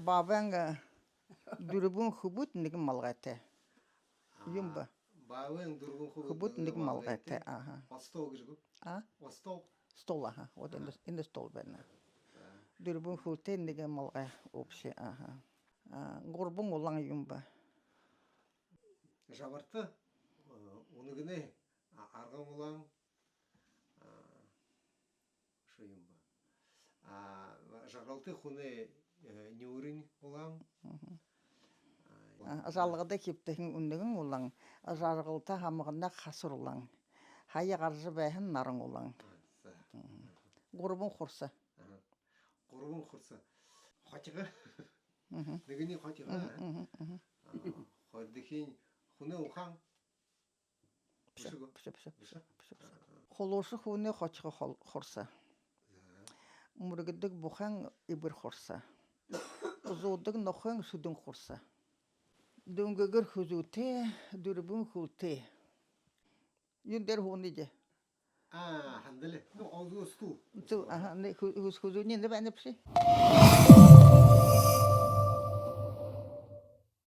бабанга дүрбүн хубут нигин малгате. Юмба. Бабын дургун Хубут нигин малгате. Ага. Остол кижгү. А? Остол. Стол ага. Вот инде стол берна. Дүрбүн хулте нигин малга общий. Ага. Горбун улан юмба. Жабарты онугіне арған олаң шойымба. Жағалты хуны неурин олаң. Ажалгыда кептехин үннигин улан. Ажаргылта хамыгында хасыр улан. Хая гаржы бәһин нарың улан. Горбун хурса. Горбун хурса. Хатыгы. Нигини хатыгы. Хаддихин хуны ухаң. Холошы хуны хачыгы хурса. Мургидик бухан ибир хурса. Узудик нохын судун хурса. Дөңгөгөр хүзүте, дүрбүн хулте. Юндер хуниде. Хандылы. Ну, аузу сту. Ту, ага, не хүзүнен де бәне пши.